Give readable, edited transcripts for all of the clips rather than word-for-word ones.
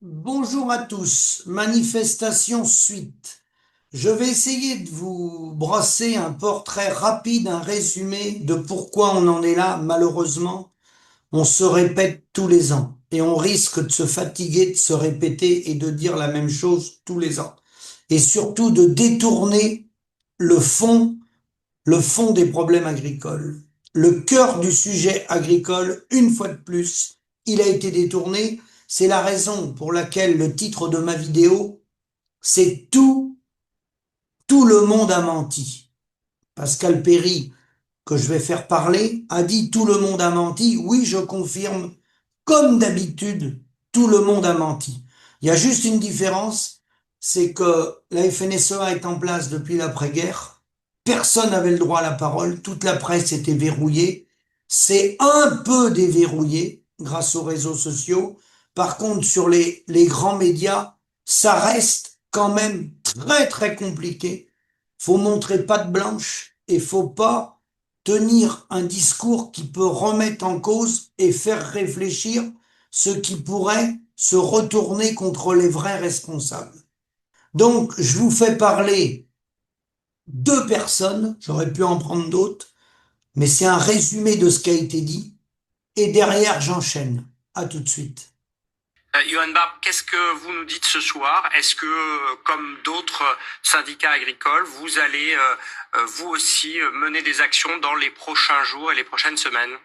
Bonjour à tous. Manifestation suite. Je vais essayer de vous brosser un portrait rapide, un résumé de pourquoi on en est là. Malheureusement, on se répète tous les ans et on risque de se fatiguer de se répéter et de dire la même chose tous les ans. Et surtout de détourner le fond, le fond des problèmes agricoles. Le cœur du sujet agricole, une fois de plus, il a été détourné. C'est la raison pour laquelle le titre de ma vidéo, c'est tout le monde a menti. Pascal Perry, que je vais faire parler, a dit tout le monde a menti. Oui, je confirme, comme d'habitude, tout le monde a menti. Il y a juste une différence, c'est que la FNSEA est en place depuis l'après-guerre. Personne n'avait le droit à la parole. Toute la presse était verrouillée. C'est un peu déverrouillé grâce aux réseaux sociaux. Par contre, sur les grands médias, ça reste quand même très très compliqué. Faut montrer patte blanche et faut pas tenir un discours qui peut remettre en cause et faire réfléchir ceux qui pourraient se retourner contre les vrais responsables. Donc, je vous fais parler deux personnes, j'aurais pu en prendre d'autres, mais c'est un résumé de ce qui a été dit, et derrière, j'enchaîne. À tout de suite. Johan Barbe, qu'est-ce que vous nous dites ce soir? Est-ce que, comme d'autres syndicats agricoles, vous allez vous aussi mener des actions dans les prochains jours et les prochaines semaines?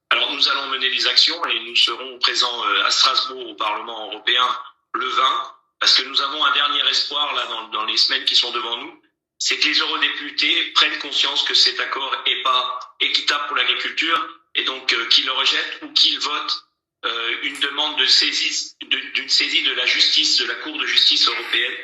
Alors nous allons mener des actions et nous serons présents à Strasbourg au Parlement européen le 20, parce que nous avons un dernier espoir là dans les semaines qui sont devant nous, c'est que les eurodéputés prennent conscience que cet accord n'est pas équitable pour l'agriculture et donc qu'ils le rejettent ou qu'ils votent une demande de saisie, d'une saisie de la justice, de la Cour de justice européenne,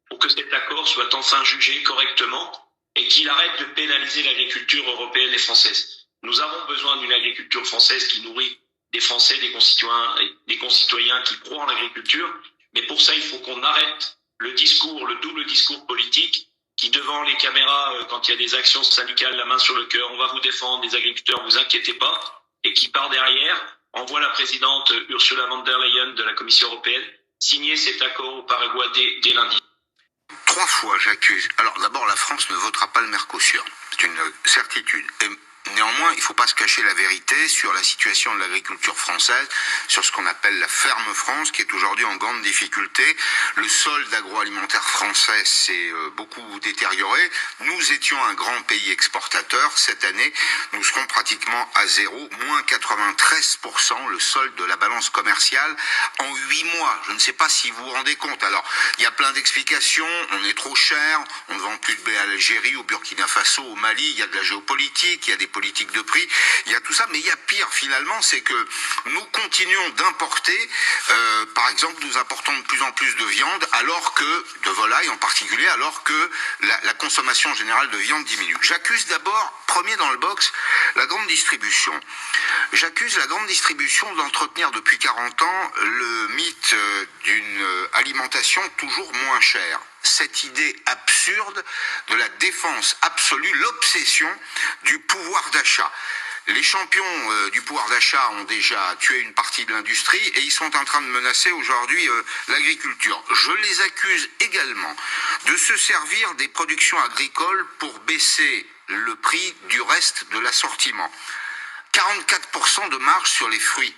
pour que cet accord soit enfin jugé correctement et qu'il arrête de pénaliser l'agriculture européenne et française. Nous avons besoin d'une agriculture française qui nourrit des Français, des concitoyens qui croient en l'agriculture. Mais pour ça, il faut qu'on arrête le discours, le double discours politique qui, devant les caméras, quand il y a des actions syndicales, la main sur le cœur, on va vous défendre, les agriculteurs, vous inquiétez pas, et qui, par derrière, envoie la présidente Ursula von der Leyen de la Commission européenne signer cet accord au Paraguay dès lundi. 3 fois, j'accuse. Alors d'abord, la France ne votera pas le Mercosur. C'est une certitude. Et néanmoins, il ne faut pas se cacher la vérité sur la situation de l'agriculture française, sur ce qu'on appelle la ferme France, qui est aujourd'hui en grande difficulté. Le solde agroalimentaire français s'est beaucoup détérioré. Nous étions un grand pays exportateur. Cette année, nous serons pratiquement à zéro, moins 93% le solde de la balance commerciale en 8 mois. Je ne sais pas si vous vous rendez compte. Alors, il y a plein d'explications. On est trop cher, on ne vend plus de blé à l'Algérie, au Burkina Faso, au Mali. Il y a de la géopolitique, il y a des politiques de prix, il y a tout ça. Mais il y a pire finalement, c'est que nous continuons d'importer, par exemple, nous importons de plus en plus de viande, alors que, de volaille en particulier, alors que la consommation générale de viande diminue. J'accuse d'abord, premier dans le box, la grande distribution. J'accuse la grande distribution d'entretenir depuis 40 ans le mythe d'une alimentation toujours moins chère. Cette idée absurde de la défense absolue, l'obsession du pouvoir d'achat. Les champions du pouvoir d'achat ont déjà tué une partie de l'industrie et ils sont en train de menacer aujourd'hui l'agriculture. Je les accuse également de se servir des productions agricoles pour baisser le prix du reste de l'assortiment. 44% de marge sur les fruits,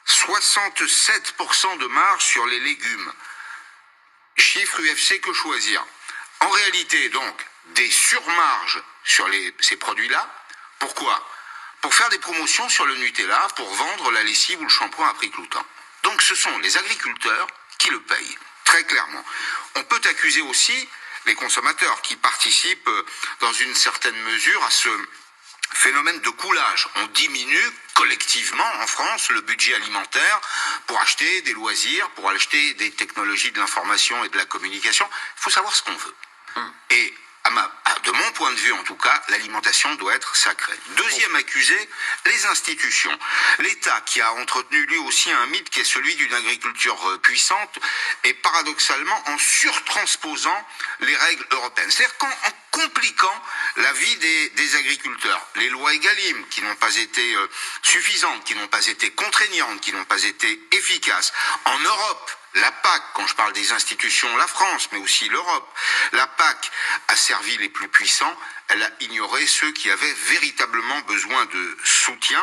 67% de marge sur les légumes. Chiffre UFC, que choisir? En réalité, donc, des surmarges sur ces produits-là. Pourquoi? Pour faire des promotions sur le Nutella, pour vendre la lessive ou le shampoing à prix cloutant. Donc ce sont les agriculteurs qui le payent, très clairement. On peut accuser aussi les consommateurs qui participent dans une certaine mesure à ce phénomène de coulage. On diminue collectivement en France le budget alimentaire pour acheter des loisirs, pour acheter des technologies de l'information et de la communication. Il faut savoir ce qu'on veut. Et de mon point de vue en tout cas, l'alimentation doit être sacrée. Deuxième accusé, les institutions. L'État, qui a entretenu lui aussi un mythe qui est celui d'une agriculture puissante et paradoxalement en surtransposant les règles européennes. C'est-à-dire qu'en compliquant la vie des agriculteurs. Les lois Egalim qui n'ont pas été suffisantes, qui n'ont pas été contraignantes, qui n'ont pas été efficaces. En Europe, la PAC, quand je parle des institutions, la France, mais aussi l'Europe, la PAC a servi les plus puissants, elle a ignoré ceux qui avaient véritablement besoin de soutien.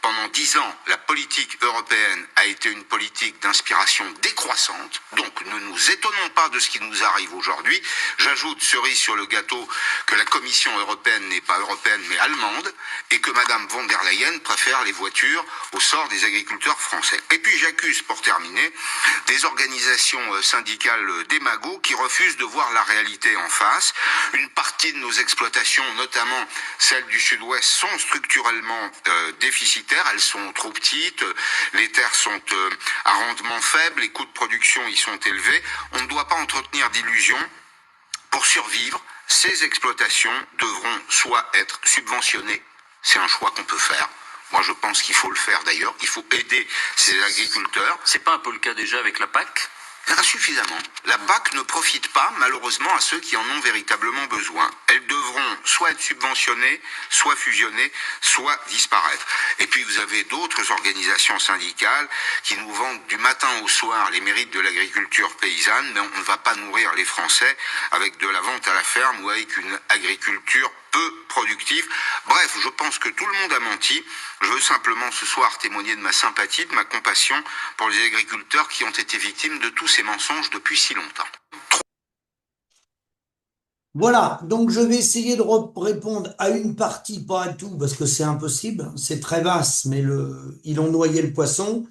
Pendant 10 ans, la politique européenne a été une politique d'inspiration décroissante, donc ne nous étonnons pas de ce qui nous arrive aujourd'hui. J'ajoute, cerise sur le gâteau, que la Commission européenne n'est pas européenne mais allemande, et que Madame von der Leyen préfère les voitures au sort des agriculteurs français. Et puis j'accuse, pour terminer, des organisations syndicales démagogues qui refusent de voir la réalité en face. Une partie de nos exploitations, notamment celles du sud-ouest, sont structurellement déficitaires, elles sont trop petites, les terres sont à rendement faible, les coûts de production y sont élevés. On ne doit pas entretenir d'illusions. Pour survivre, ces exploitations devront soit être subventionnées, c'est un choix qu'on peut faire. Moi, je pense qu'il faut le faire d'ailleurs. Il faut aider ces agriculteurs. C'est pas un peu le cas déjà avec la PAC ? Insuffisamment. La PAC ne profite pas, malheureusement, à ceux qui en ont véritablement besoin. Elles devront soit être subventionnées, soit fusionnées, soit disparaître. Et puis vous avez d'autres organisations syndicales qui nous vendent du matin au soir les mérites de l'agriculture paysanne, mais on ne va pas nourrir les Français avec de la vente à la ferme ou avec une agriculture peu productive. Bref, je pense que tout le monde a menti. Je veux simplement ce soir témoigner de ma sympathie, de ma compassion pour les agriculteurs qui ont été victimes de tous ces mensonges depuis si longtemps. Voilà, donc je vais essayer de répondre à une partie, pas à tout, parce que c'est impossible, c'est très vaste, mais ils ont noyé le poisson.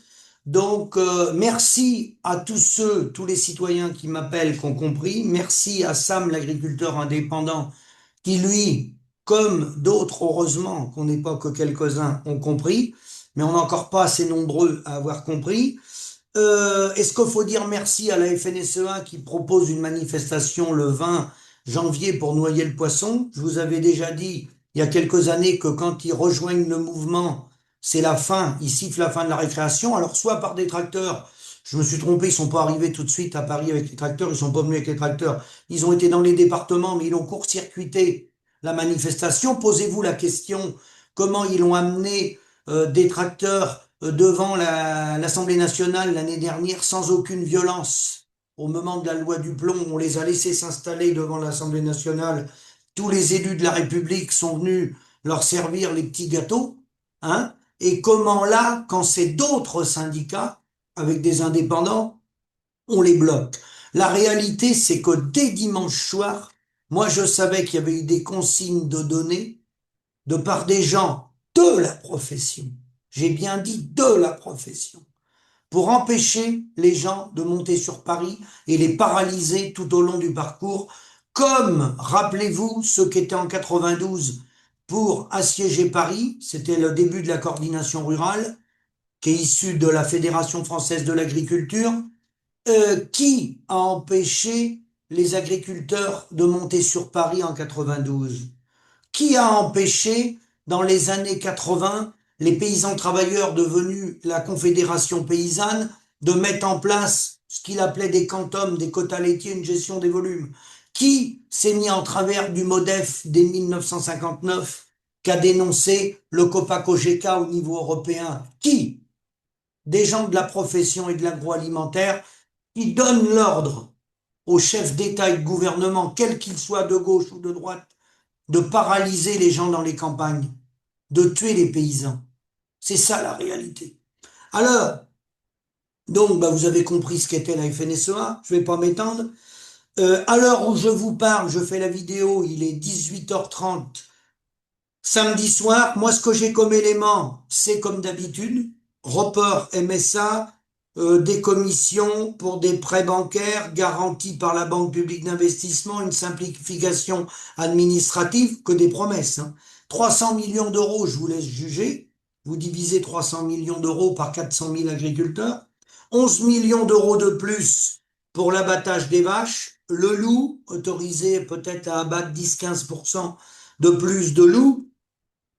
Donc, merci à tous les citoyens qui m'appellent, qui ont compris. Merci à Sam, l'agriculteur indépendant, qui lui, comme d'autres, heureusement qu'on n'est pas que quelques-uns, ont compris, mais on n'est encore pas assez nombreux à avoir compris. Est-ce qu'il faut dire merci à la FNSEA qui propose une manifestation le 20 janvier pour noyer le poisson? Je vous avais déjà dit il y a quelques années que quand ils rejoignent le mouvement, c'est la fin, ils sifflent la fin de la récréation, alors soit par des tracteurs, je me suis trompé, ils sont pas arrivés tout de suite à Paris avec les tracteurs, ils sont pas venus avec les tracteurs, ils ont été dans les départements, mais ils ont court-circuité la manifestation. Posez-vous la question, comment ils ont amené des tracteurs devant l'Assemblée nationale l'année dernière sans aucune violence. Au moment de la loi du plomb, on les a laissés s'installer devant l'Assemblée nationale. Tous les élus de la République sont venus leur servir les petits gâteaux, hein. Et comment là, quand c'est d'autres syndicats, avec des indépendants, on les bloque. La réalité, c'est que dès dimanche soir, moi je savais qu'il y avait eu des consignes de données de part des gens de la profession. J'ai bien dit de la profession. Pour empêcher les gens de monter sur Paris et les paralyser tout au long du parcours, comme, rappelez-vous, ceux qui étaient en 92 pour assiéger Paris, c'était le début de la coordination rurale, qui est issue de la Fédération française de l'agriculture, qui a empêché les agriculteurs de monter sur Paris en 92? Qui a empêché, dans les années 80, les paysans travailleurs devenus la Confédération paysanne de mettre en place ce qu'il appelait des quantums, des quotas laitiers, une gestion des volumes? Qui s'est mis en travers du MODEF dès 1959, qu'a dénoncé le COPA-COGECA au niveau européen? Qui? Des gens de la profession et de l'agroalimentaire qui donnent l'ordre aux chefs d'État et de gouvernement, quels qu'ils soient de gauche ou de droite, de paralyser les gens dans les campagnes, de tuer les paysans. C'est ça la réalité. Alors, donc, vous avez compris ce qu'était la FNSEA, je ne vais pas m'étendre. À l'heure où je vous parle, je fais la vidéo, il est 18h30, samedi soir. Moi, ce que j'ai comme élément, c'est comme d'habitude, report MSA, des commissions pour des prêts bancaires garantis par la Banque publique d'investissement, une simplification administrative, que des promesses. 300 millions d'euros, je vous laisse juger. Vous divisez 300 millions d'euros par 400 000 agriculteurs. 11 millions d'euros de plus pour l'abattage des vaches. Le loup, autorisé peut-être à abattre 10-15% de plus de loups.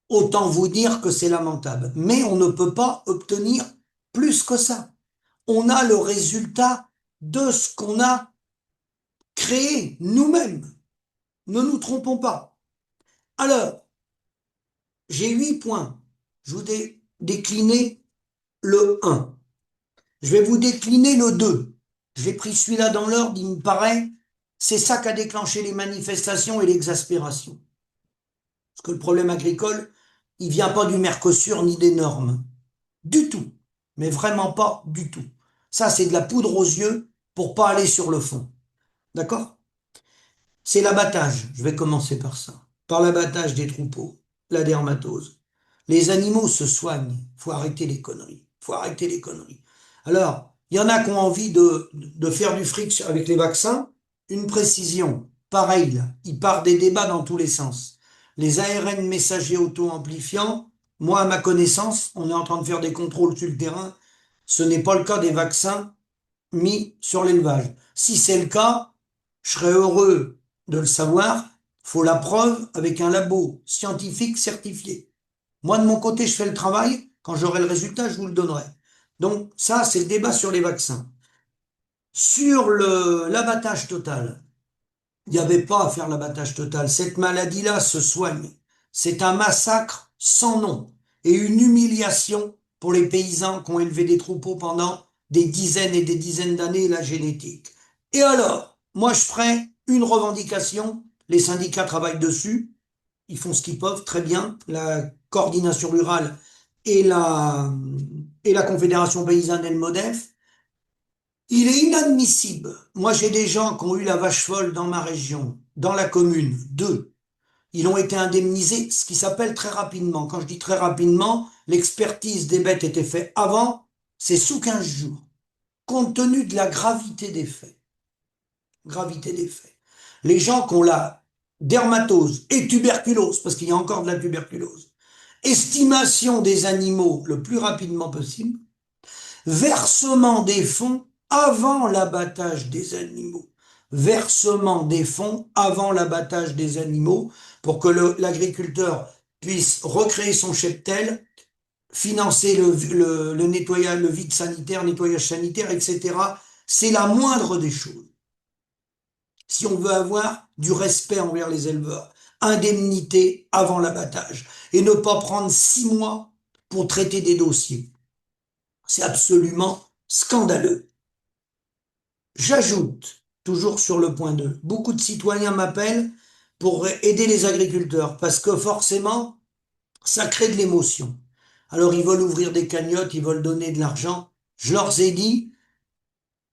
Autant vous dire que c'est lamentable. Mais on ne peut pas obtenir plus que ça. On a le résultat de ce qu'on a créé nous-mêmes. Ne nous trompons pas. Alors, j'ai 8 points. Je vous ai décliné le 1. Je vais vous décliner le 2. J'ai pris celui-là dans l'ordre, il me paraît, c'est ça qui a déclenché les manifestations et l'exaspération. Parce que le problème agricole, il vient pas du Mercosur ni des normes. Du tout. Mais vraiment pas du tout. Ça, c'est de la poudre aux yeux pour pas aller sur le fond. D'accord? C'est l'abattage. Je vais commencer par ça. Par l'abattage des troupeaux, la dermatose. Les animaux se soignent. Faut arrêter les conneries. Faut arrêter les conneries. Alors, il y en a qui ont envie de faire du fric avec les vaccins. Une précision. Pareil, là. Il part des débats dans tous les sens. Les ARN messagers auto-amplifiants, moi, à ma connaissance, on est en train de faire des contrôles sur le terrain. Ce n'est pas le cas des vaccins mis sur l'élevage. Si c'est le cas, je serais heureux de le savoir. Faut la preuve avec un labo scientifique certifié. Moi, de mon côté, je fais le travail. Quand j'aurai le résultat, je vous le donnerai. Donc, ça, c'est le débat sur les vaccins. Sur l'abattage total, il n'y avait pas à faire l'abattage total. Cette maladie-là se soigne. C'est un massacre sans nom et une humiliation pour les paysans qui ont élevé des troupeaux pendant des dizaines et des dizaines d'années, la génétique. Et alors, moi je ferai une revendication, les syndicats travaillent dessus, ils font ce qu'ils peuvent, très bien, la coordination rurale et la Confédération paysanne et le MODEF. Il est inadmissible. Moi, j'ai des gens qui ont eu la vache folle dans ma région, dans la commune, deux. Ils ont été indemnisés, ce qui s'appelle très rapidement. Quand je dis très rapidement, l'expertise des bêtes était faite avant, c'est sous 15 jours, compte tenu de la gravité des faits. Gravité des faits. Les gens qui ont la dermatose et tuberculose, parce qu'il y a encore de la tuberculose, estimation des animaux le plus rapidement possible, versement des fonds avant l'abattage des animaux. Versement des fonds avant l'abattage des animaux pour que l'agriculteur puisse recréer son cheptel, financer le nettoyage, le vide sanitaire, nettoyage sanitaire, etc. C'est la moindre des choses. Si on veut avoir du respect envers les éleveurs, indemnité avant l'abattage et ne pas prendre 6 mois pour traiter des dossiers. C'est absolument scandaleux. J'ajoute, toujours sur le point 2, beaucoup de citoyens m'appellent pour aider les agriculteurs parce que forcément, ça crée de l'émotion. Alors ils veulent ouvrir des cagnottes, ils veulent donner de l'argent. Je leur ai dit,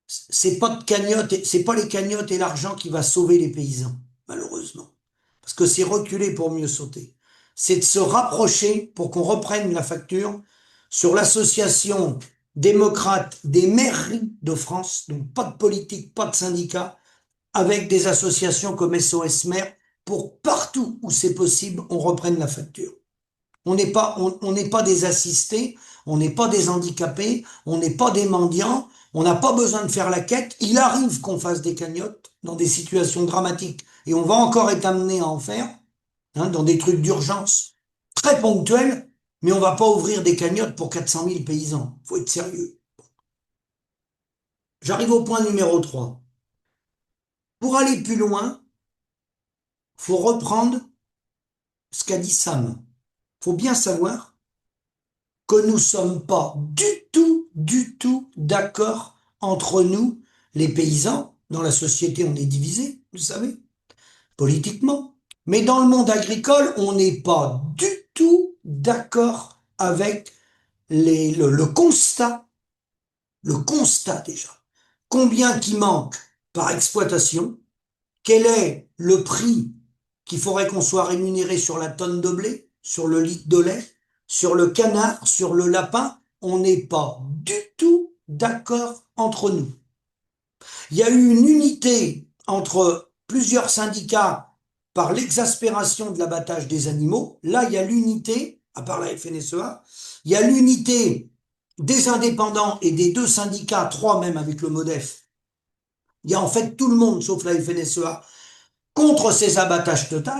c'est pas de cagnotte, c'est pas les cagnottes et l'argent qui va sauver les paysans, malheureusement. Parce que c'est reculer pour mieux sauter. C'est de se rapprocher pour qu'on reprenne la facture sur l'association démocrate des mairies de France, donc pas de politique, pas de syndicat, avec des associations comme SOS Maire, pour partout où c'est possible, on reprenne la facture. On n'est pas des assistés, on n'est pas des handicapés, on n'est pas des mendiants, on n'a pas besoin de faire la quête. Il arrive qu'on fasse des cagnottes dans des situations dramatiques et on va encore être amené à en faire, dans des trucs d'urgence très ponctuels, mais on va pas ouvrir des cagnottes pour 400 000 paysans. Faut être sérieux. J'arrive au point numéro 3. Pour aller plus loin, faut reprendre ce qu'a dit Sam. Faut bien savoir que nous sommes pas du tout d'accord entre nous, les paysans. Dans la société, on est divisé, vous savez, politiquement. Mais dans le monde agricole, on n'est pas du tout d'accord avec le constat. Le constat déjà. Combien qui manque par exploitation? Quel est le prix qu'il faudrait qu'on soit rémunéré sur la tonne de blé, sur le litre de lait, sur le canard, sur le lapin? On n'est pas du tout d'accord entre nous. Il y a eu une unité entre plusieurs syndicats par l'exaspération de l'abattage des animaux. Là, il y a l'unité, à part la FNSEA, il y a l'unité des indépendants et des deux syndicats, 3 même avec le MODEF. Il y a en fait tout le monde, sauf la FNSEA, contre ces abattages totaux,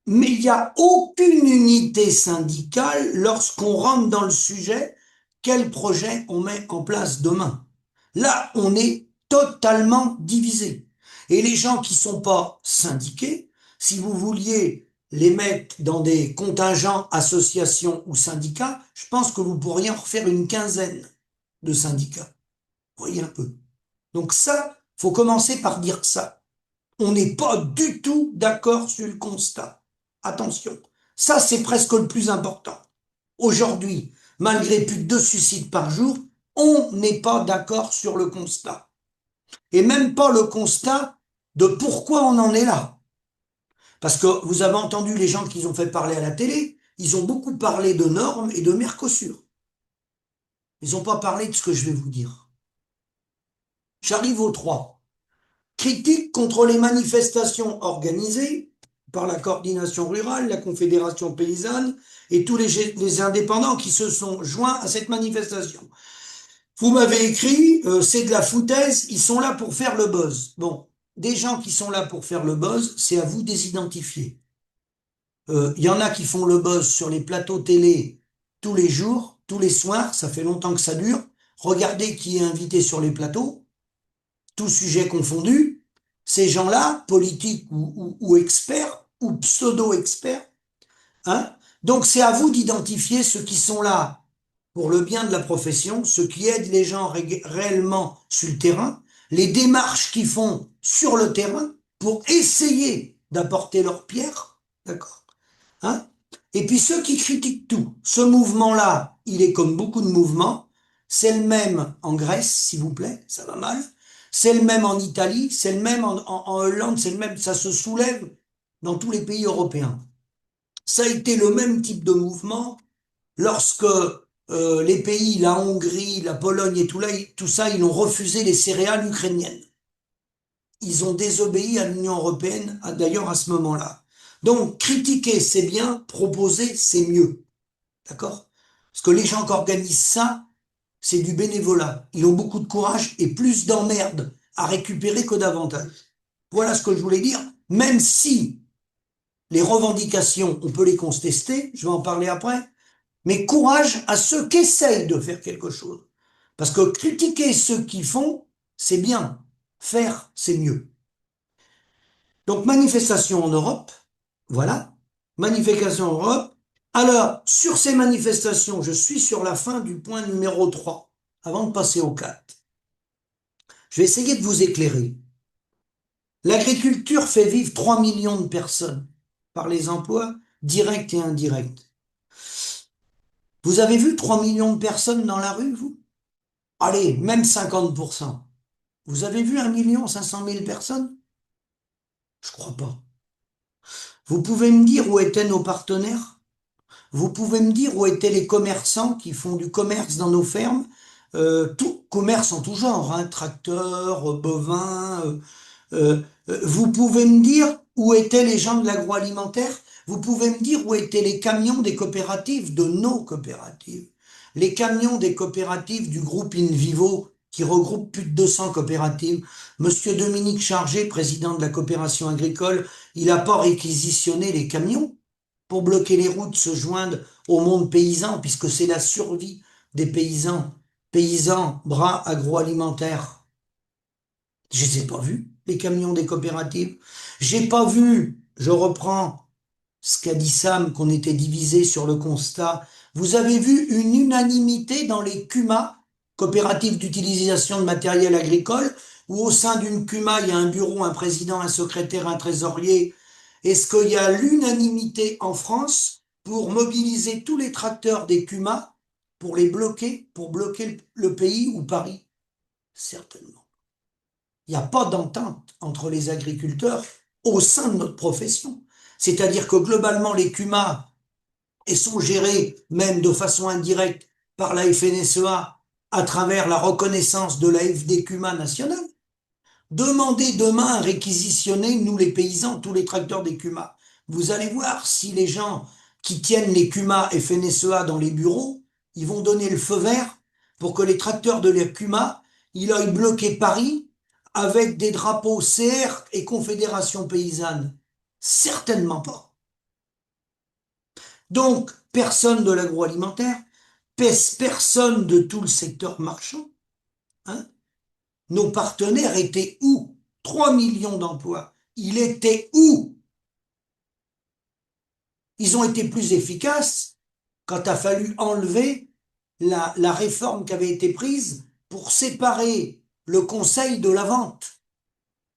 mais il n'y a aucune unité syndicale lorsqu'on rentre dans le sujet, quel projet on met en place demain. Là, on est totalement divisé. Et les gens qui sont pas syndiqués, Si vous vouliez les mettre dans des contingents, associations ou syndicats, je pense que vous pourriez en refaire une quinzaine de syndicats. Vous voyez un peu. Donc ça, faut commencer par dire ça. On n'est pas du tout d'accord sur le constat. Attention. Ça, c'est presque le plus important. Aujourd'hui, malgré plus de 2 suicides par jour, on n'est pas d'accord sur le constat. Et même pas le constat de pourquoi on en est là. Parce que vous avez entendu les gens qu'ils ont fait parler à la télé, ils ont beaucoup parlé de normes et de Mercosur. Ils n'ont pas parlé de ce que je vais vous dire. J'arrive au 3. Critique contre les manifestations organisées par la coordination rurale, la Confédération paysanne et tous les indépendants qui se sont joints à cette manifestation. Vous m'avez écrit, c'est de la foutaise, ils sont là pour faire le buzz. Bon, des gens qui sont là pour faire le buzz, c'est à vous de les identifier. Y en a qui font le buzz sur les plateaux télé tous les jours, tous les soirs, ça fait longtemps que ça dure. Regardez qui est invité sur les plateaux, tous sujets confondus. Ces gens-là, politiques ou experts, ou pseudo-experts, hein. Donc c'est à vous d'identifier ceux qui sont là pour le bien de la profession, ceux qui aident les gens réellement sur le terrain, les démarches qu'ils font sur le terrain pour essayer d'apporter leur pierre, d'accord, hein. Et puis ceux qui critiquent tout. Ce mouvement-là, il est comme beaucoup de mouvements. C'est le même en Grèce, s'il vous plaît, ça va mal. C'est le même en Italie, c'est le même en Hollande, c'est le même, ça se soulève dans tous les pays européens. Ça a été le même type de mouvement lorsque les pays, la Hongrie, la Pologne et tout ça, ils ont refusé les céréales ukrainiennes. Ils ont désobéi à l'Union européenne, d'ailleurs à ce moment-là. Donc, critiquer, c'est bien, proposer, c'est mieux. D'accord? Parce que les gens qui organisent ça, c'est du bénévolat. Ils ont beaucoup de courage et plus d'emmerdes à récupérer que d'avantages. Voilà ce que je voulais dire. Même si les revendications, on peut les contester, je vais en parler après, mais courage à ceux qui essayent de faire quelque chose. Parce que critiquer ceux qui font, c'est bien. Faire, c'est mieux. Donc, manifestation en Europe, voilà. Manifestation en Europe. Alors, sur ces manifestations, je suis sur la fin du point numéro 3, avant de passer au 4. Je vais essayer de vous éclairer. L'agriculture fait vivre 3 millions de personnes par les emplois directs et indirects. Vous avez vu 3 millions de personnes dans la rue, vous? Allez, même 50%. Vous avez vu 1,5 million personnes? Je crois pas. Vous pouvez me dire où étaient nos partenaires? Vous pouvez me dire où étaient les commerçants qui font du commerce dans nos fermes? Tout commerce en tout genre, hein, tracteurs, bovins. Vous pouvez me dire où étaient les gens de l'agroalimentaire? Vous pouvez me dire où étaient les camions des coopératives, de nos coopératives? Les camions des coopératives du groupe InVivo, qui regroupe plus de 200 coopératives. Monsieur Dominique Chargé, président de la coopération agricole, il n'a pas réquisitionné les camions pour bloquer les routes, se joindre au monde paysan, puisque c'est la survie des paysans. Paysans, bras agroalimentaires. Je les ai pas vus, les camions des coopératives. J'ai pas vu, je reprends ce qu'a dit Sam, qu'on était divisé sur le constat. Vous avez vu une unanimité dans les CUMA, coopératives d'utilisation de matériel agricole, où au sein d'une CUMA, il y a un bureau, un président, un secrétaire, un trésorier. Est-ce qu'il y a l'unanimité en France pour mobiliser tous les tracteurs des CUMA pour les bloquer, pour bloquer le pays ou Paris? Certainement. Il n'y a pas d'entente entre les agriculteurs au sein de notre profession. C'est-à-dire que globalement, les CUMA sont gérés, même de façon indirecte, par la FNSEA à travers la reconnaissance de la FDCUMA nationale. Demandez demain à réquisitionner, nous les paysans, tous les tracteurs des CUMA. Vous allez voir si les gens qui tiennent les CUMA FNSEA dans les bureaux, ils vont donner le feu vert pour que les tracteurs de la CUMA, ils aillent bloquer Paris avec des drapeaux CR et Confédération paysanne. Certainement pas. Donc, personne de l'agroalimentaire, personne de tout le secteur marchand, hein. Nos partenaires étaient où? 3 millions d'emplois. Il était où? Ils ont été plus efficaces quand il a fallu enlever la réforme qui avait été prise pour séparer le conseil de la vente,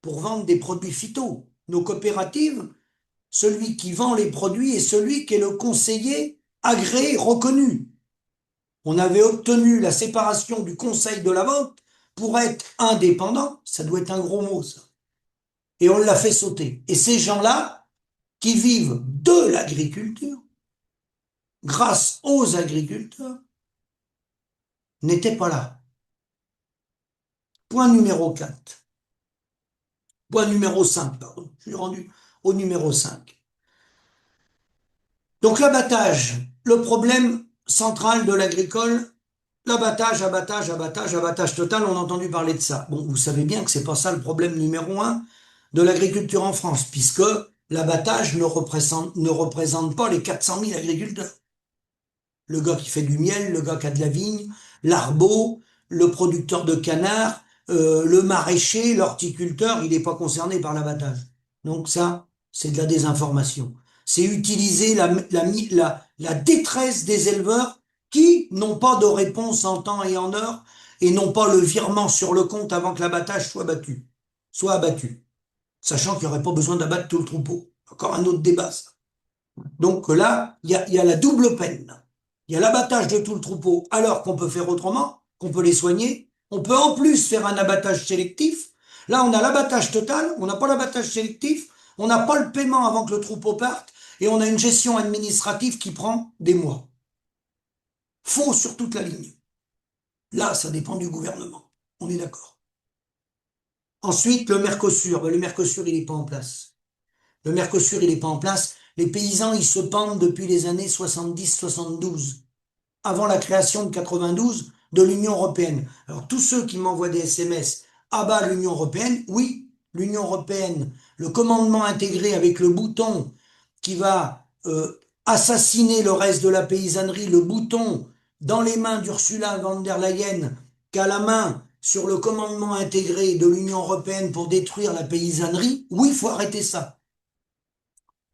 pour vendre des produits phyto. Nos coopératives, celui qui vend les produits est celui qui est le conseiller agréé, reconnu. On avait obtenu la séparation du conseil de la vente pour être indépendant. Ça doit être un gros mot, ça. Et on l'a fait sauter. Et ces gens-là, qui vivent de l'agriculture, grâce aux agriculteurs, n'étaient pas là. Point numéro 4. Point numéro 5, pardon. Je suis rendu au numéro 5. Donc l'abattage, le problème central de l'agricole, l'abattage, abattage, abattage, abattage total, on a entendu parler de ça. Bon, vous savez bien que c'est pas ça le problème numéro 1 de l'agriculture en France, puisque l'abattage ne représente pas les 400 000 agriculteurs. Le gars qui fait du miel, le gars qui a de la vigne, l'arbo, le producteur de canard, le maraîcher, l'horticulteur, il n'est pas concerné par l'abattage. Donc ça, c'est de la désinformation. C'est utiliser la détresse des éleveurs qui n'ont pas de réponse en temps et en heure et n'ont pas le virement sur le compte avant que l'abattage soit abattu. Sachant qu'il n'y aurait pas besoin d'abattre tout le troupeau. Encore un autre débat, ça. Donc là, il y a la double peine. Il y a l'abattage de tout le troupeau alors qu'on peut faire autrement, qu'on peut les soigner. On peut en plus faire un abattage sélectif. Là, on a l'abattage total, on n'a pas l'abattage sélectif, on n'a pas le paiement avant que le troupeau parte et on a une gestion administrative qui prend des mois. Faux sur toute la ligne. Là, ça dépend du gouvernement. On est d'accord. Ensuite, le Mercosur. Le Mercosur, il n'est pas en place. Le Mercosur, il n'est pas en place. Les paysans, ils se pendent depuis les années 70-72, avant la création de 92 de l'Union européenne. Alors tous ceux qui m'envoient des SMS, ah bah l'Union européenne, oui, l'Union européenne, le commandement intégré avec le bouton qui va assassiner le reste de la paysannerie, le bouton dans les mains d'Ursula von der Leyen, qui a la main sur le commandement intégré de l'Union européenne pour détruire la paysannerie, oui, il faut arrêter ça.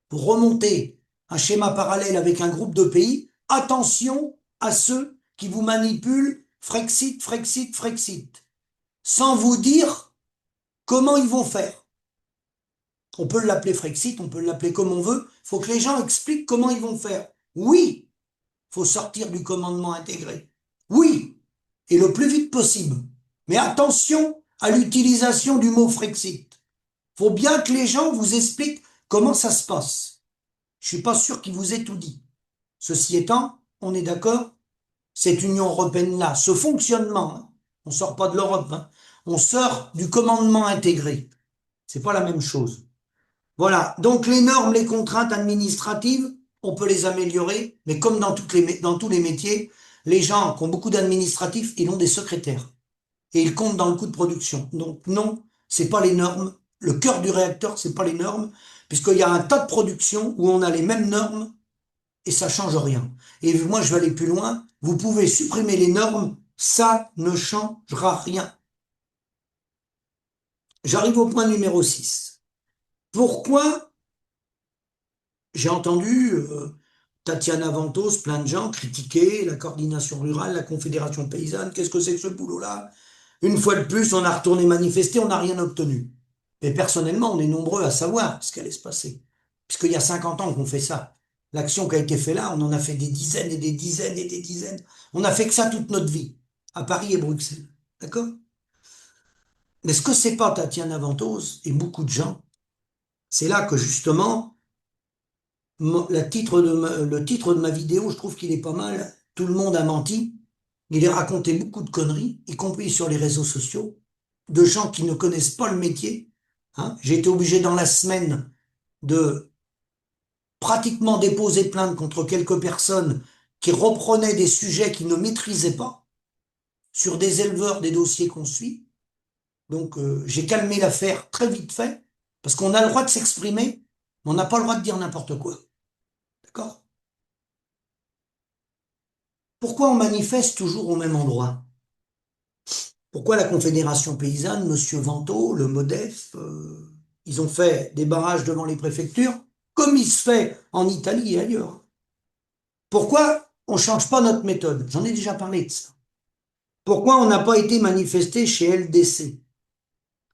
Pour remonter un schéma parallèle avec un groupe de pays, attention à ceux qui vous manipulent Frexit, Frexit, Frexit, sans vous dire comment ils vont faire. On peut l'appeler Frexit, on peut l'appeler comme on veut, il faut que les gens expliquent comment ils vont faire. Oui, il faut sortir du commandement intégré. Oui, et le plus vite possible. Mais attention à l'utilisation du mot Frexit. Il faut bien que les gens vous expliquent comment ça se passe. Je suis pas sûr qu'il vous ait tout dit. Ceci étant, on est d'accord, cette Union européenne-là, ce fonctionnement, hein, on sort pas de l'Europe, hein, on sort du commandement intégré. C'est pas la même chose. Voilà. Donc les normes, les contraintes administratives, on peut les améliorer, mais comme dans tous les métiers, les gens qui ont beaucoup d'administratifs, ils ont des secrétaires. Et ils comptent dans le coût de production. Donc non, c'est pas les normes. Le cœur du réacteur, c'est pas les normes, puisqu'il y a un tas de productions où on a les mêmes normes et ça change rien. Et moi, je vais aller plus loin. Vous pouvez supprimer les normes, ça ne changera rien. J'arrive au point numéro 6. Pourquoi j'ai entendu Tatiana Ventose, plein de gens critiquer la coordination rurale, la confédération paysanne, qu'est-ce que c'est que ce boulot-là? Une fois de plus, on a retourné manifester, on n'a rien obtenu. Mais personnellement, on est nombreux à savoir ce qui allait se passer. Puisqu'il y a 50 ans qu'on fait ça. L'action qui a été faite là, on en a fait des dizaines et des dizaines et des dizaines. On a fait que ça toute notre vie, à Paris et Bruxelles. D'accord? Mais ce que c'est pas Tatiana Ventose et beaucoup de gens, c'est là que justement, le titre de ma vidéo, je trouve qu'il est pas mal. Tout le monde a menti. Il a raconté beaucoup de conneries, y compris sur les réseaux sociaux, de gens qui ne connaissent pas le métier. Hein. J'ai été obligé dans la semaine de pratiquement déposer plainte contre quelques personnes qui reprenaient des sujets qu'ils ne maîtrisaient pas, sur des éleveurs, des dossiers qu'on suit. Donc j'ai calmé l'affaire très vite fait, parce qu'on a le droit de s'exprimer, mais on n'a pas le droit de dire n'importe quoi. D'accord? Pourquoi on manifeste toujours au même endroit? Pourquoi la Confédération paysanne, Monsieur Vento, le MODEF, ils ont fait des barrages devant les préfectures? comme il se fait en Italie et ailleurs. Pourquoi on ne change pas notre méthode? J'en ai déjà parlé de ça. Pourquoi on n'a pas été manifesté chez LDC,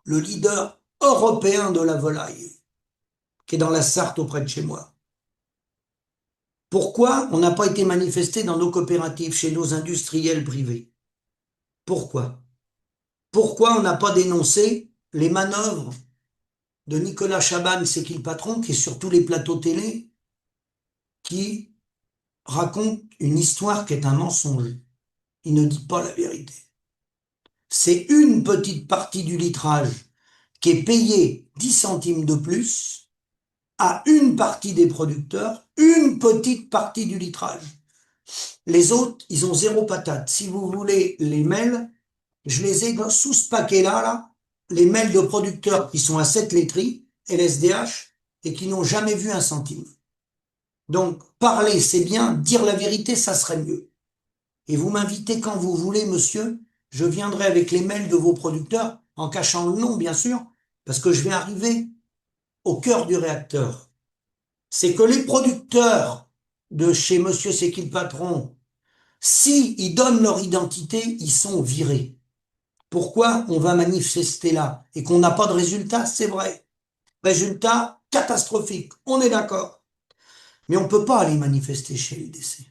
le leader européen de la volaille, qui est dans la Sarthe auprès de chez moi? Pourquoi on n'a pas été manifesté dans nos coopératives, chez nos industriels privés? Pourquoi? Pourquoi on n'a pas dénoncé les manœuvres de Nicolas Chaban, c'est qui le patron, qui est sur tous les plateaux télé, qui raconte une histoire qui est un mensonge. Il ne dit pas la vérité. C'est une petite partie du litrage qui est payée 10 centimes de plus à une partie des producteurs, une petite partie du litrage. Les autres, ils ont zéro patate. Si vous voulez les mails, je les ai sous ce paquet-là, là, les mails de producteurs qui sont à 7 laiteries, LSDH, et qui n'ont jamais vu un centime. Donc, parler, c'est bien, dire la vérité, ça serait mieux. Et vous m'invitez quand vous voulez, monsieur, je viendrai avec les mails de vos producteurs, en cachant le nom, bien sûr, parce que je vais arriver au cœur du réacteur. C'est que les producteurs de chez monsieur c'est qui le patron, si ils donnent leur identité, ils sont virés. Pourquoi on va manifester là et qu'on n'a pas de résultat? C'est vrai. Résultat catastrophique, on est d'accord. Mais on ne peut pas aller manifester chez LDC.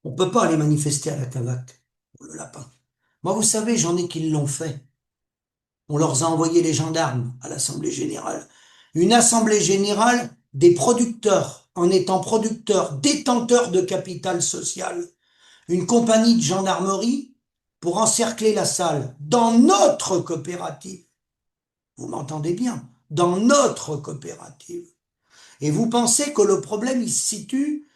On ne peut pas aller manifester à la Cavac, le lapin. Moi, vous savez, j'en ai qui l'ont fait. On leur a envoyé les gendarmes à l'Assemblée générale. Une Assemblée générale des producteurs, en étant producteurs, détenteurs de capital social. Une compagnie de gendarmerie pour encercler la salle dans notre coopérative. Vous m'entendez bien? Dans notre coopérative. Et vous pensez que le problème, il se situe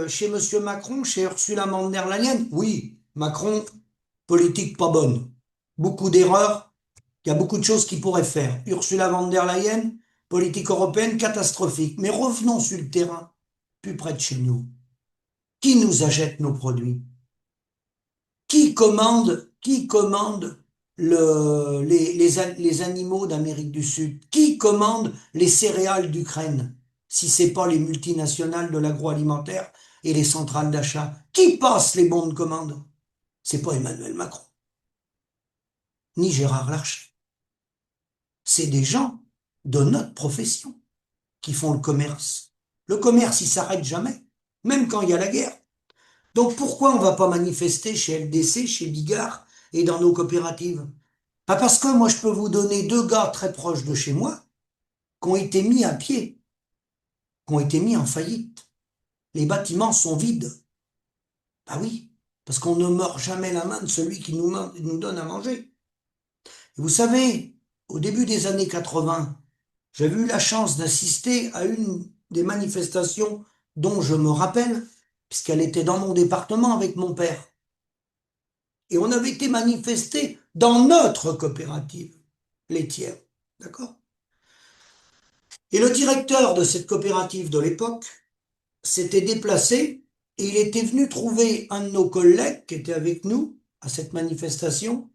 chez Monsieur Macron, chez Ursula von der Leyen? Oui, Macron, politique pas bonne. Beaucoup d'erreurs, il y a beaucoup de choses qu'il pourrait faire. Ursula von der Leyen, politique européenne catastrophique. Mais revenons sur le terrain, plus près de chez nous. Qui nous achète nos produits? Qui commande les animaux d'Amérique du Sud? Qui commande les céréales d'Ukraine? Si c'est pas les multinationales de l'agroalimentaire et les centrales d'achat. Qui passe les bons de commande? C'est pas Emmanuel Macron, ni Gérard Larcher. C'est des gens de notre profession qui font le commerce. Le commerce, il s'arrête jamais, même quand il y a la guerre. Donc pourquoi on va pas manifester chez LDC, chez Bigard et dans nos coopératives? Pas parce que moi je peux vous donner deux gars très proches de chez moi qui ont été mis à pied, qui ont été mis en faillite. Les bâtiments sont vides. Ah oui, parce qu'on ne mord jamais la main de celui qui nous donne à manger. Et vous savez, au début des années 80, j'avais eu la chance d'assister à une des manifestations dont je me rappelle, puisqu'elle était dans mon département avec mon père. Et on avait été manifesté dans notre coopérative laitière. D'accord? Et le directeur de cette coopérative de l'époque s'était déplacé et il était venu trouver un de nos collègues qui était avec nous à cette manifestation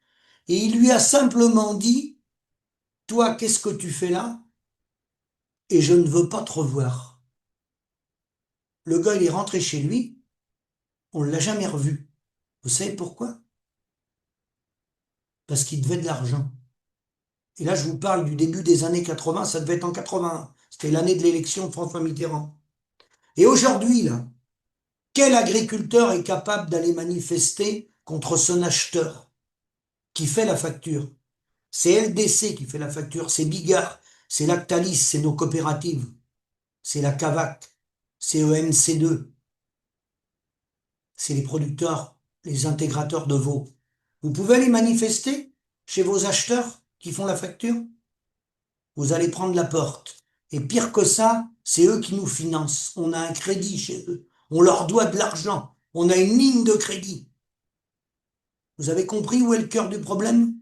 et il lui a simplement dit: toi, qu'est-ce que tu fais là? Et je ne veux pas te revoir. Le gars, il est rentré chez lui, on ne l'a jamais revu. Vous savez pourquoi? Parce qu'il devait de l'argent. Et là, je vous parle du début des années 80, ça devait être en 81. C'était l'année de l'élection de François Mitterrand. Et aujourd'hui, là, quel agriculteur est capable d'aller manifester contre son acheteur qui fait la facture? C'est LDC qui fait la facture, c'est Bigard, c'est Lactalis, c'est nos coopératives, c'est la Cavac, c'est EMC2, c'est les producteurs, les intégrateurs de veaux. Vous pouvez aller manifester chez vos acheteurs qui font la facture? Vous allez prendre la porte. Et pire que ça, c'est eux qui nous financent. On a un crédit chez eux. On leur doit de l'argent. On a une ligne de crédit. Vous avez compris où est le cœur du problème?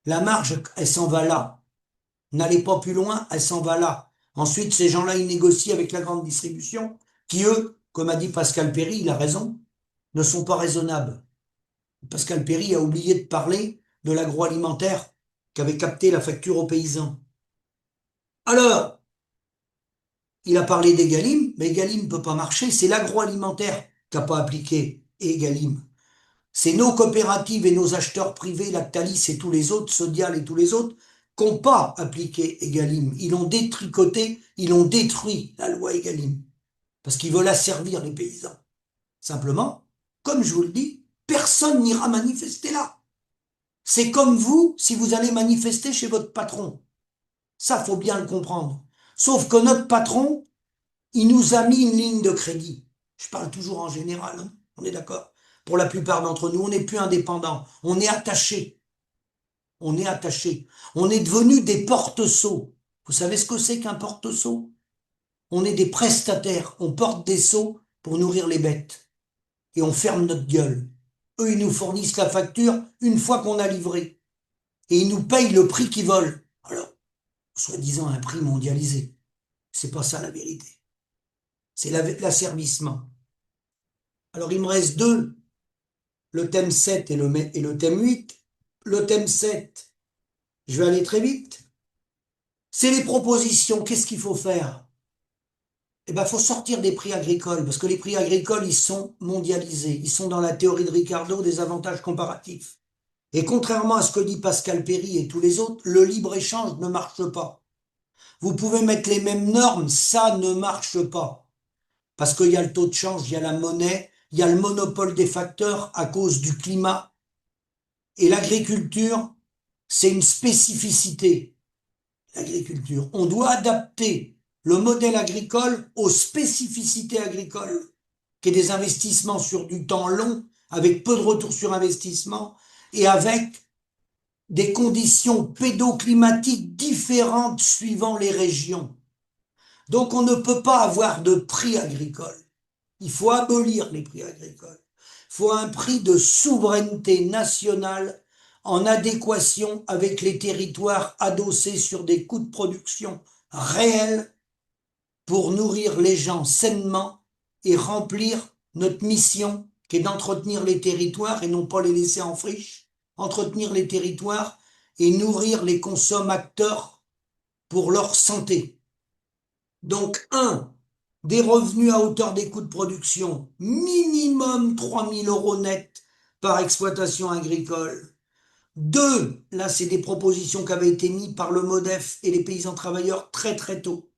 La marge, elle s'en va là. N'allez pas plus loin, elle s'en va là. Ensuite, ces gens-là, ils négocient avec la grande distribution, qui eux, comme a dit Pascal Perry, il a raison, ne sont pas raisonnables. Pascal Perry a oublié de parler de l'agroalimentaire qui avait capté la facture aux paysans. Alors, il a parlé d'Egalim, mais Egalim ne peut pas marcher, c'est l'agroalimentaire qui n'a pas appliqué Egalim. C'est nos coopératives et nos acheteurs privés, Lactalis et tous les autres, Sodial et tous les autres, qui n'ont pas appliqué Egalim. Ils l'ont détricoté, ils l'ont détruit, la loi Egalim, parce qu'ils veulent asservir les paysans. Simplement, comme je vous le dis, personne n'ira manifester là. C'est comme vous, si vous allez manifester chez votre patron. Ça, faut bien le comprendre. Sauf que notre patron, il nous a mis une ligne de crédit. Je parle toujours en général, hein, on est d'accord. Pour la plupart d'entre nous, on n'est plus indépendant. On est attaché. On est attaché. On est devenu des porte-seaux. Vous savez ce que c'est qu'un porte-seau? On est des prestataires. On porte des seaux pour nourrir les bêtes. Et on ferme notre gueule. Eux, ils nous fournissent la facture une fois qu'on a livré. Et ils nous payent le prix qu'ils veulent. Alors, soi-disant un prix mondialisé. C'est pas ça la vérité. C'est l'asservissement. Alors, il me reste deux. Le thème 7 et le thème 8. Le thème 7, je vais aller très vite. C'est les propositions. Qu'est-ce qu'il faut faire? Eh ben, faut sortir des prix agricoles, parce que les prix agricoles, ils sont mondialisés. Ils sont dans la théorie de Ricardo des avantages comparatifs. Et contrairement à ce que dit Pascal Perry et tous les autres, le libre-échange ne marche pas. Vous pouvez mettre les mêmes normes, ça ne marche pas. Parce qu'il y a le taux de change, il y a la monnaie, il y a le monopole des facteurs à cause du climat. Et l'agriculture, c'est une spécificité. L'agriculture. On doit adapter le modèle agricole aux spécificités agricoles, qui est des investissements sur du temps long, avec peu de retour sur investissement, et avec des conditions pédoclimatiques différentes suivant les régions. Donc on ne peut pas avoir de prix agricole. Il faut abolir les prix agricoles. Il faut un prix de souveraineté nationale en adéquation avec les territoires adossés sur des coûts de production réels pour nourrir les gens sainement et remplir notre mission qui est d'entretenir les territoires et non pas les laisser en friche, entretenir les territoires et nourrir les consommateurs pour leur santé. Donc, des revenus à hauteur des coûts de production, minimum 3 000 € net par exploitation agricole. 2, là c'est des propositions qui avaient été mises par le MODEF et les paysans travailleurs très très tôt.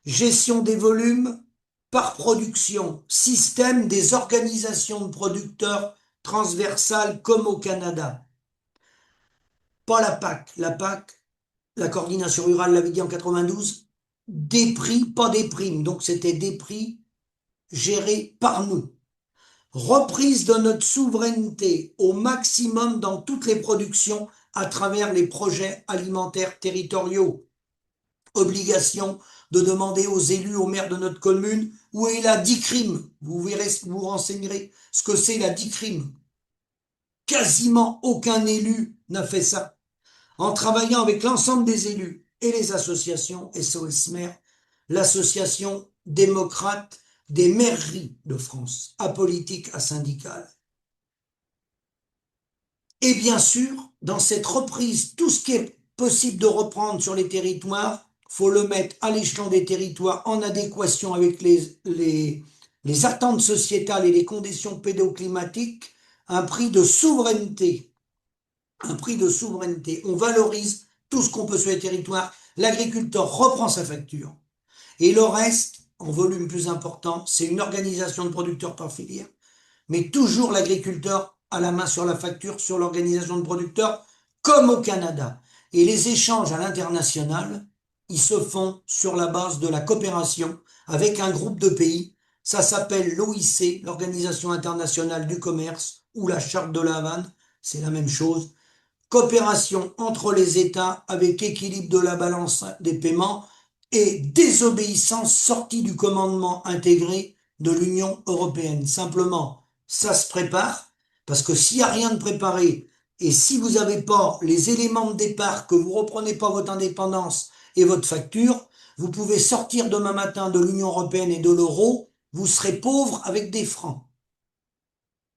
Gestion des volumes par production, système des organisations de producteurs transversales comme au Canada. Pas la PAC. La PAC, la coordination rurale l'avait dit en 92, des prix, pas des primes. Donc c'était des prix gérés par nous. Reprise de notre souveraineté au maximum dans toutes les productions à travers les projets alimentaires territoriaux. Obligation de demander aux élus, aux maires de notre commune, où est la DICRIM. Vous verrez, vous renseignerez ce que c'est la DICRIM. Quasiment aucun élu n'a fait ça. En travaillant avec l'ensemble des élus et les associations SOS Maires, l'association démocrate des mairies de France, apolitique à syndicale. Et bien sûr, dans cette reprise, tout ce qui est possible de reprendre sur les territoires, faut le mettre à l'échelon des territoires en adéquation avec les attentes sociétales et les conditions pédoclimatiques, un prix de souveraineté. Un prix de souveraineté. On valorise tout ce qu'on peut sur les territoires. L'agriculteur reprend sa facture. Et le reste, en volume plus important, c'est une organisation de producteurs par filière. Mais toujours l'agriculteur a la main sur la facture, sur l'organisation de producteurs, comme au Canada. Et les échanges à l'international, ils se font sur la base de la coopération avec un groupe de pays. Ça s'appelle l'OIC, l'Organisation internationale du commerce, ou la Charte de la Havane, c'est la même chose. Coopération entre les États avec équilibre de la balance des paiements et désobéissance sortie du commandement intégré de l'Union européenne. Simplement, ça se prépare, parce que s'il n'y a rien de préparé, et si vous n'avez pas les éléments de départ, que vous ne reprenez pas votre indépendance et votre facture, vous pouvez sortir demain matin de l'Union européenne et de l'euro, vous serez pauvre avec des francs.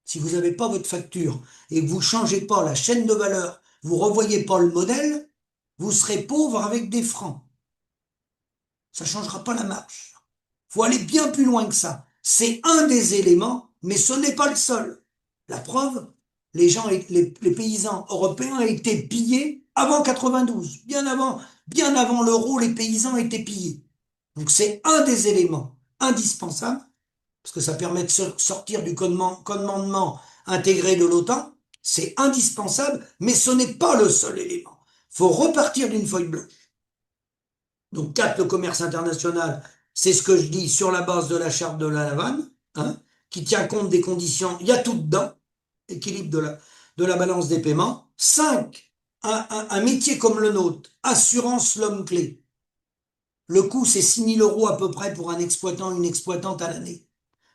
Si vous n'avez pas votre facture et que vous ne changez pas la chaîne de valeur, vous ne revoyez pas le modèle, vous serez pauvre avec des francs. Ça changera pas la marche. Faut aller bien plus loin que ça. C'est un des éléments, mais ce n'est pas le seul. La preuve, les paysans européens étaient pillés avant 92. Bien avant l'euro, les paysans étaient pillés. Donc c'est un des éléments indispensables, parce que ça permet de sortir du commandement intégré de l'OTAN. C'est indispensable, mais ce n'est pas le seul élément. Faut repartir d'une feuille blanche. Donc 4, le commerce international, c'est ce que je dis sur la base de la charte de la Havane, hein, qui tient compte des conditions, il y a tout dedans, équilibre de la balance des paiements. 5, un métier comme le nôtre, assurance l'homme clé. Le coût, c'est 6 000 € à peu près pour un exploitant, une exploitante à l'année.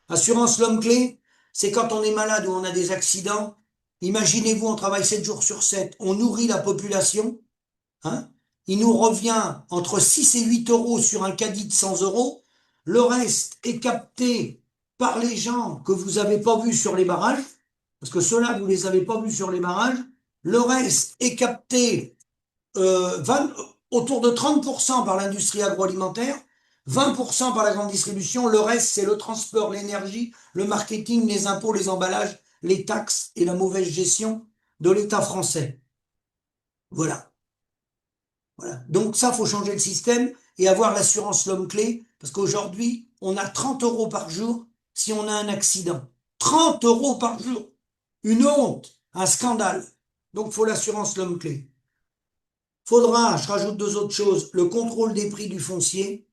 Assurance l'homme clé, c'est quand on est malade ou on a des accidents. Imaginez-vous, on travaille 7 jours sur 7, on nourrit la population, hein, il nous revient entre 6 et 8 € sur un caddie de 100 €. Le reste est capté par les gens que vous n'avez pas vus sur les barrages, parce que ceux-là, vous les avez pas vus sur les barrages. Le reste est capté autour de 30% par l'industrie agroalimentaire, 20% par la grande distribution. Le reste, c'est le transport, l'énergie, le marketing, les impôts, les emballages, les taxes et la mauvaise gestion de l'État français. Voilà. Voilà. Donc ça, faut changer le système et avoir l'assurance l'homme clé, parce qu'aujourd'hui, on a 30 € par jour si on a un accident. 30 € par jour. Une honte, un scandale. Donc faut l'assurance l'homme clé. Faudra, je rajoute 2 autres choses, le contrôle des prix du foncier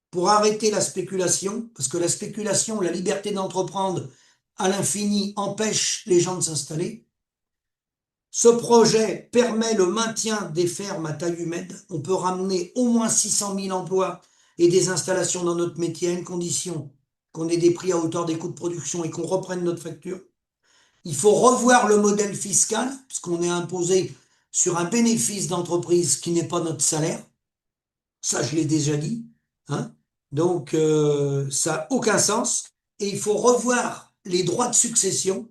pour arrêter la spéculation, parce que la spéculation, la liberté d'entreprendre à l'infini empêche les gens de s'installer. Ce projet permet le maintien des fermes à taille humaine. On peut ramener au moins 600 000 emplois et des installations dans notre métier à une condition qu'on ait des prix à hauteur des coûts de production et qu'on reprenne notre facture. Il faut revoir le modèle fiscal, parce qu'on est imposé sur un bénéfice d'entreprise qui n'est pas notre salaire. Ça, je l'ai déjà dit, hein. Donc, ça n'a aucun sens. Et il faut revoir les droits de succession,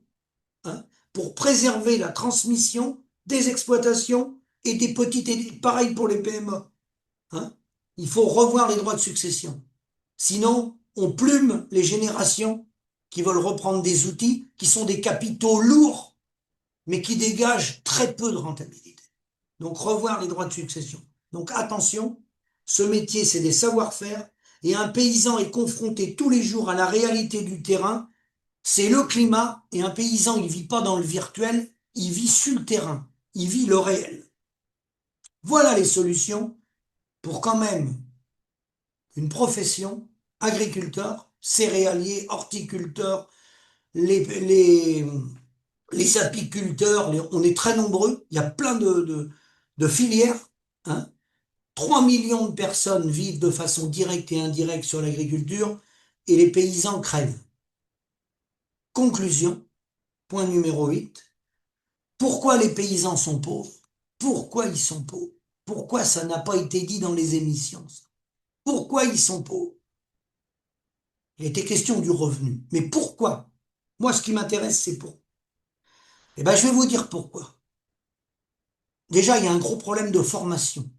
hein, pour préserver la transmission des exploitations et des petites, pareil pour les PME. Hein. Il faut revoir les droits de succession. Sinon, on plume les générations qui veulent reprendre des outils qui sont des capitaux lourds, mais qui dégagent très peu de rentabilité. Donc, revoir les droits de succession. Donc, attention, ce métier, c'est des savoir-faire, et un paysan est confronté tous les jours à la réalité du terrain. C'est le climat, et un paysan, il vit pas dans le virtuel, il vit sur le terrain, il vit le réel. Voilà les solutions pour quand même une profession, agriculteur, céréalier, horticulteur, les apiculteurs, on est très nombreux, il y a plein de filières, hein. 3 millions de personnes vivent de façon directe et indirecte sur l'agriculture, et les paysans crèvent. Conclusion, point numéro 8. Pourquoi les paysans sont pauvres? Pourquoi ils sont pauvres? Pourquoi ça n'a pas été dit dans les émissions? Pourquoi ils sont pauvres? Il était question du revenu. Mais pourquoi? Moi, ce qui m'intéresse, c'est pourquoi. Eh bien, je vais vous dire pourquoi. Déjà, il y a un gros problème de formation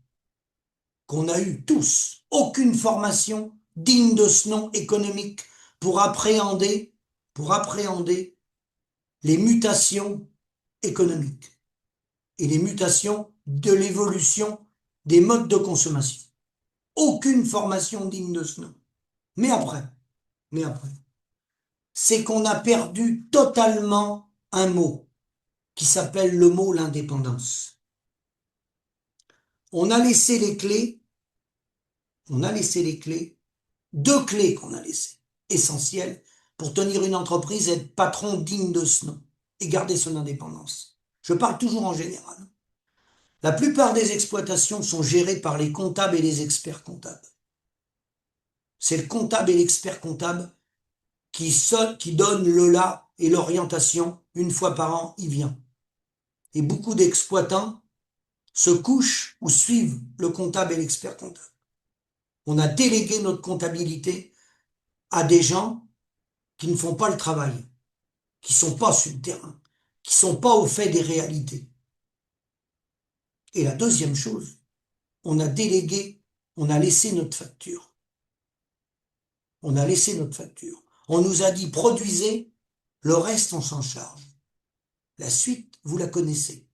qu'on a eu tous. Aucune formation digne de ce nom économique pour appréhender les mutations économiques et les mutations de l'évolution des modes de consommation. Aucune formation digne de ce nom. Mais après, c'est qu'on a perdu totalement un mot qui s'appelle le mot l'indépendance. On a laissé les clés, deux clés qu'on a laissées, essentielles, pour tenir une entreprise et être patron digne de ce nom et garder son indépendance. Je parle toujours en général. La plupart des exploitations sont gérées par les comptables et les experts comptables. C'est le comptable et l'expert comptable qui donne le là et l'orientation. Une fois par an, il vient. Et beaucoup d'exploitants se couchent ou suivent le comptable et l'expert comptable. On a délégué notre comptabilité à des gens qui ne font pas le travail, qui ne sont pas sur le terrain, qui ne sont pas au fait des réalités. Et la deuxième chose, on a laissé notre facture. On a laissé notre facture. On nous a dit produisez, le reste on s'en charge. La suite, vous la connaissez.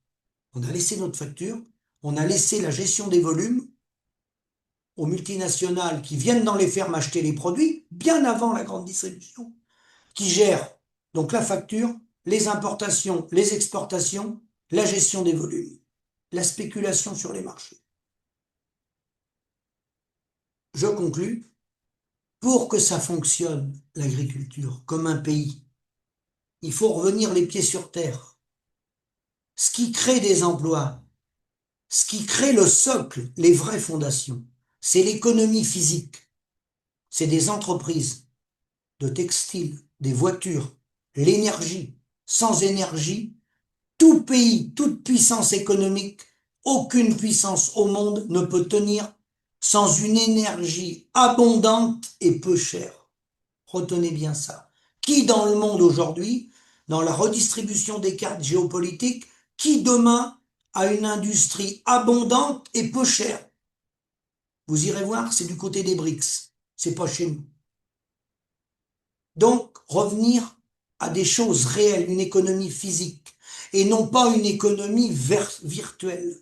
On a laissé notre facture, on a laissé la gestion des volumes aux multinationales qui viennent dans les fermes acheter les produits, bien avant la grande distribution, qui gèrent donc la facture, les importations, les exportations, la gestion des volumes, la spéculation sur les marchés. Je conclus, pour que ça fonctionne, l'agriculture, comme un pays, il faut revenir les pieds sur terre. Ce qui crée des emplois, ce qui crée le socle, les vraies fondations, c'est l'économie physique. C'est des entreprises de textiles, des voitures, l'énergie. Sans énergie, tout pays, toute puissance économique, aucune puissance au monde ne peut tenir sans une énergie abondante et peu chère. Retenez bien ça. Qui dans le monde aujourd'hui, dans la redistribution des cartes géopolitiques, qui demain a une industrie abondante et peu chère? Vous irez voir, c'est du côté des BRICS, c'est pas chez nous. Donc, revenir à des choses réelles, une économie physique, et non pas une économie virtuelle,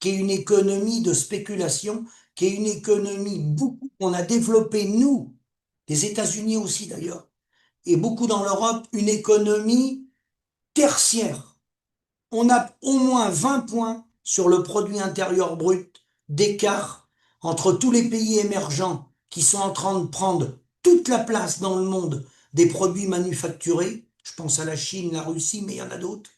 qui est une économie de spéculation, qui est une économie beaucoup qu'on a développée, nous, les États-Unis aussi d'ailleurs, et beaucoup dans l'Europe, une économie tertiaire. On a au moins 20 points sur le produit intérieur brut d'écart entre tous les pays émergents qui sont en train de prendre toute la place dans le monde des produits manufacturés. Je pense à la Chine, la Russie, mais il y en a d'autres.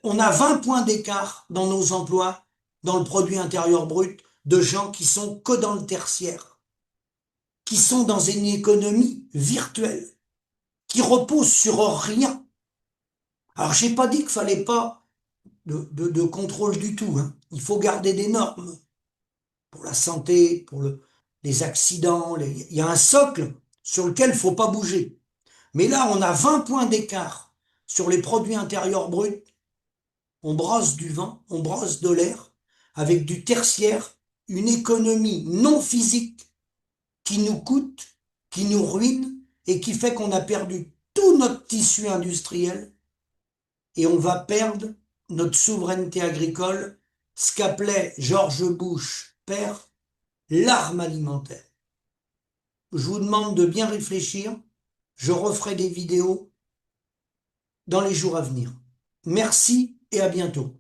On a 20 points d'écart dans nos emplois, dans le produit intérieur brut, de gens qui sont que dans le tertiaire, qui sont dans une économie virtuelle, qui repose sur rien. Alors, j'ai pas dit qu'il fallait pas de contrôle du tout, hein. Il faut garder des normes pour la santé, pour les accidents. Il y a un socle sur lequel il faut pas bouger. Mais là, on a 20 points d'écart sur les produits intérieurs bruts. On brosse du vent, on brosse de l'air, avec du tertiaire, une économie non physique qui nous coûte, qui nous ruine et qui fait qu'on a perdu tout notre tissu industriel et on va perdre notre souveraineté agricole, ce qu'appelait George Bush, père, l'arme alimentaire. Je vous demande de bien réfléchir, je referai des vidéos dans les jours à venir. Merci et à bientôt.